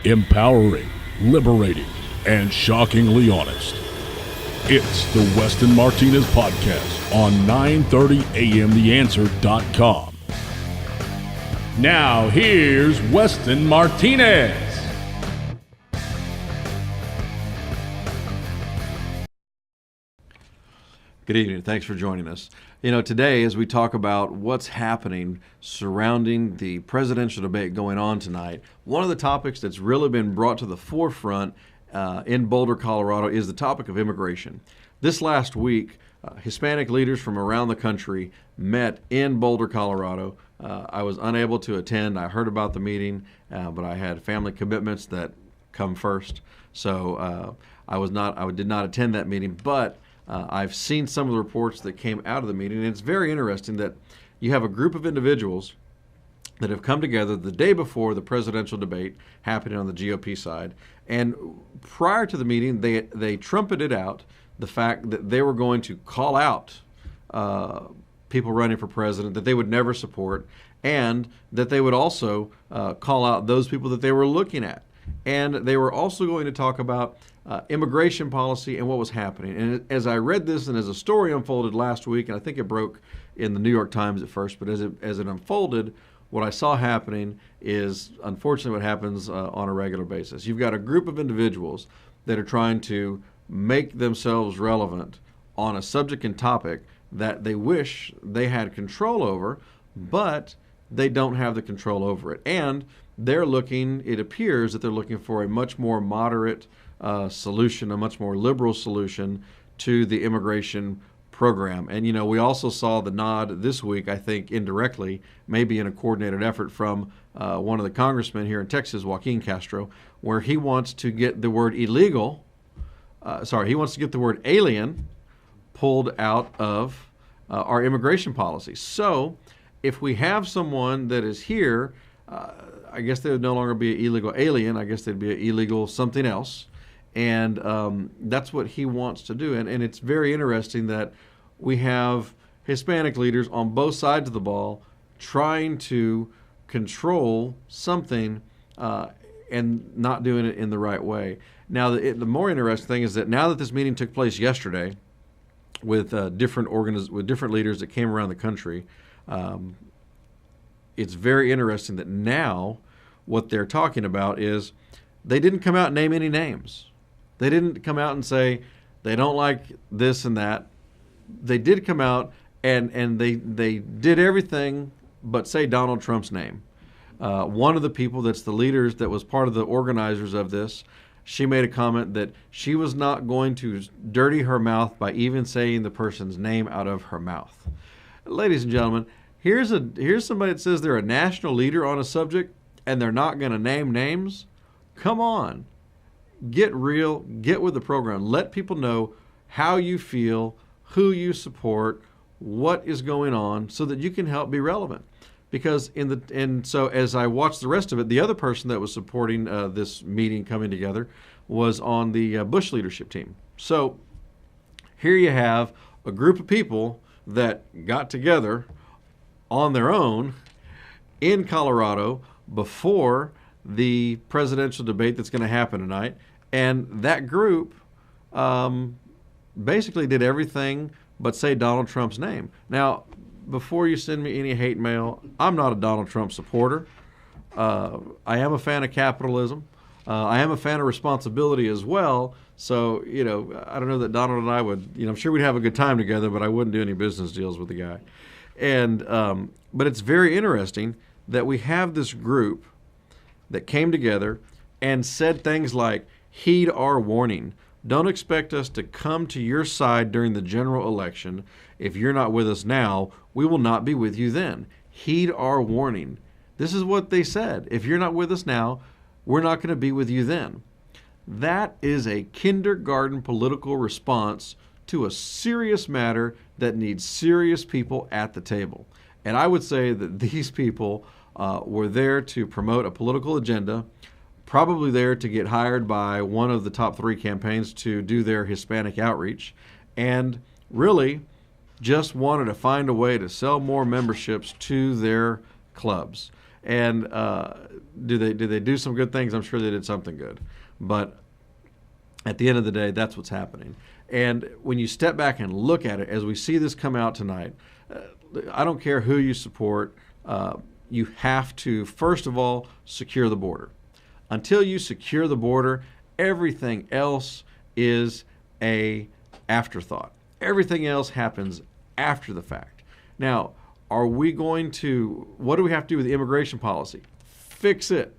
Empowering, liberating, and shockingly honest. It's the Weston Martinez Podcast on 930amtheanswer.com. Now here's Weston Martinez. Good evening. Thanks for joining us. Today as we talk about what's happening surrounding the presidential debate going on tonight, one of the topics that's really been brought to the forefront in Boulder, Colorado is the topic of immigration. This last week, Hispanic leaders from around the country met in Boulder, Colorado. I was unable to attend. I heard about the meeting, but I had family commitments that come first. So I did not attend that meeting, but I've seen some of the reports that came out of the meeting, and it's very interesting that you have a group of individuals that have come together the day before the presidential debate happening on the GOP side, and prior to the meeting, they trumpeted out the fact that they were going to call out people running for president that they would never support, and that they would also call out those people that they were looking at. And they were also going to talk about immigration policy and what was happening. And as I read this and as the story unfolded last week, and I think it broke in the New York Times at first, but as it unfolded, what I saw happening is unfortunately what happens on a regular basis. You've got a group of individuals that are trying to make themselves relevant on a subject and topic that they wish they had control over, but they don't have the control over it. And it appears that they're looking for a much more moderate solution, a much more liberal solution to the immigration program. And, we also saw the nod this week, I think indirectly, maybe in a coordinated effort from one of the congressmen here in Texas, Joaquin Castro, where he wants to get the word alien pulled out of our immigration policy. So if we have someone that is here, I guess they would no longer be an illegal alien. I guess they'd be an illegal something else. And that's what he wants to do. And it's very interesting that we have Hispanic leaders on both sides of the ball trying to control something and not doing it in the right way. Now, the more interesting thing is that now that this meeting took place yesterday with different leaders that came around the country, it's very interesting that now what they're talking about is they didn't come out and name any names. They didn't come out and say they don't like this and that. They did come out and they did everything but say Donald Trump's name. One of the people that's the leaders that was part of the organizers of this, she made a comment that she was not going to dirty her mouth by even saying the person's name out of her mouth. Ladies and gentlemen, here's somebody that says they're a national leader on a subject and they're not going to name names. Come on. Get real. Get with the program. Let people know how you feel, who you support, what is going on, so that you can help be relevant. Because so as I watched the rest of it, the other person that was supporting this meeting coming together was on the Bush leadership team. So here you have a group of people that got together on their own in Colorado before the presidential debate that's going to happen tonight. And that group basically did everything but say Donald Trump's name. Now, before you send me any hate mail, I'm not a Donald Trump supporter. I am a fan of capitalism. I am a fan of responsibility as well. So, I don't know that Donald and I would, I'm sure we'd have a good time together, but I wouldn't do any business deals with the guy. And but it's very interesting that we have this group that came together and said things like, heed our warning. Don't expect us to come to your side during the general election. If you're not with us now, we will not be with you then. Heed our warning. This is what they said. If you're not with us now, we're not going to be with you then. That is a kindergarten political response to a serious matter that needs serious people at the table. And I would say that these people were there to promote a political agenda, probably there to get hired by one of the top 3 campaigns to do their Hispanic outreach, and really just wanted to find a way to sell more memberships to their clubs. And do they do some good things? I'm sure they did something good. But at the end of the day, that's what's happening. And when you step back and look at it, as we see this come out tonight, I don't care who you support, you have to, first of all, secure the border. Until you secure the border, everything else is a afterthought. Everything else happens after the fact. Now, what do we have to do with the immigration policy? Fix it.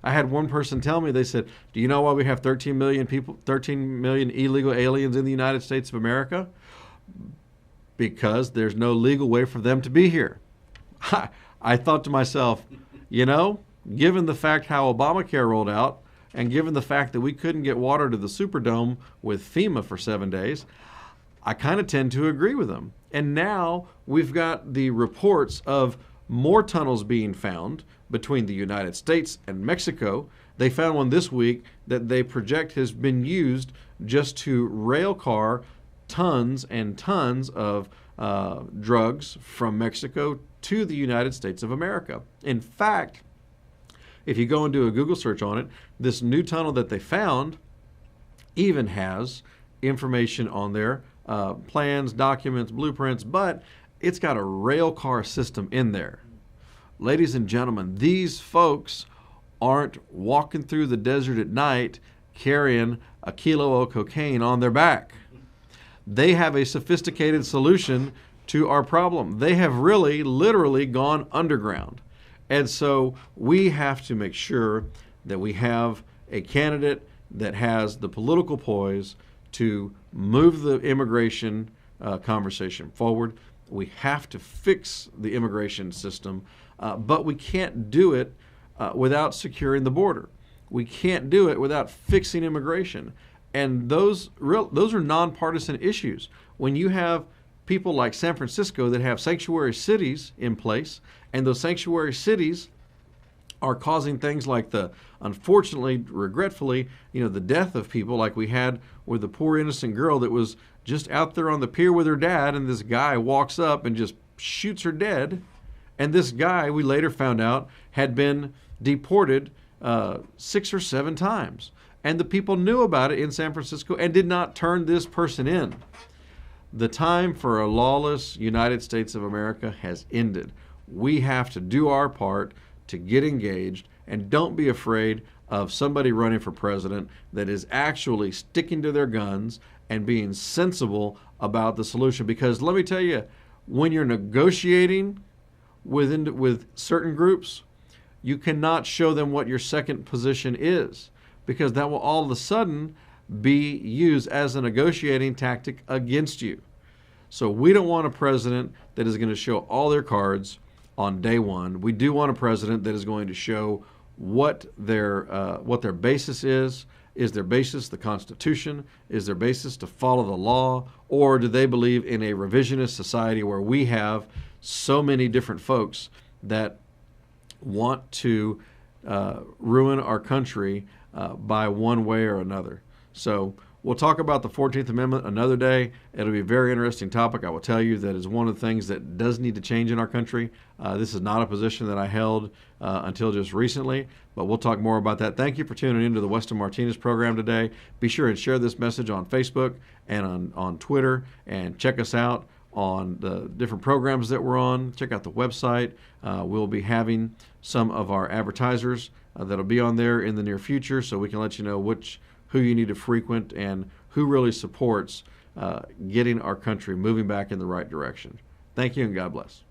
I had one person tell me, they said, do you know why we have 13 million illegal aliens in the United States of America? Because there's no legal way for them to be here. I thought to myself, given the fact how Obamacare rolled out, and given the fact that we couldn't get water to the Superdome with FEMA for 7 days, I kind of tend to agree with them. And now we've got the reports of more tunnels being found between the United States and Mexico. They found one this week that they project has been used just to rail car tons and tons of drugs from Mexico to the United States of America. In fact, if you go and do a Google search on it, this new tunnel that they found even has information on there, plans, documents, blueprints, but it's got a rail car system in there. Ladies and gentlemen, these folks aren't walking through the desert at night carrying a kilo of cocaine on their back. They have a sophisticated solution to our problem. They have really, literally gone underground. And so we have to make sure that we have a candidate that has the political poise to move the immigration conversation forward. We have to fix the immigration system, but we can't do it without securing the border. We can't do it without fixing immigration. And those are nonpartisan issues. When you have people like San Francisco that have sanctuary cities in place, and those sanctuary cities are causing things like unfortunately, regretfully, the death of people like we had with the poor innocent girl that was just out there on the pier with her dad, and this guy walks up and just shoots her dead. And this guy, we later found out, had been deported 6 or 7 times. And the people knew about it in San Francisco and did not turn this person in. The time for a lawless United States of America has ended. We have to do our part to get engaged, and don't be afraid of somebody running for president that is actually sticking to their guns and being sensible about the solution. Because let me tell you, when you're negotiating with certain groups, you cannot show them what your second position is, because that will all of a sudden be used as a negotiating tactic against you. So we don't want a president that is going to show all their cards on day one. We do want a president that is going to show what their basis is. Is their basis the Constitution? Is their basis to follow the law? Or do they believe in a revisionist society where we have so many different folks that want to ruin our country by one way or another? So we'll talk about the 14th Amendment another day. It'll be a very interesting topic. I will tell you that is one of the things that does need to change in our country. This is not a position that I held until just recently, but we'll talk more about that. Thank you for tuning into the Weston Martinez program today. Be sure and share this message on Facebook and on Twitter, and check us out on the different programs that we're on. Check out the website. We'll be having some of our advertisers that'll be on there in the near future, so we can let you know who you need to frequent and who really supports getting our country moving back in the right direction. Thank you, and God bless.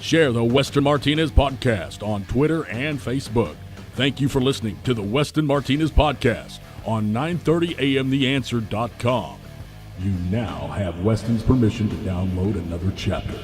Share the Weston Martinez podcast on Twitter and Facebook. Thank you for listening to the Weston Martinez podcast on 930amtheanswer.com. You now have Weston's permission to download another chapter.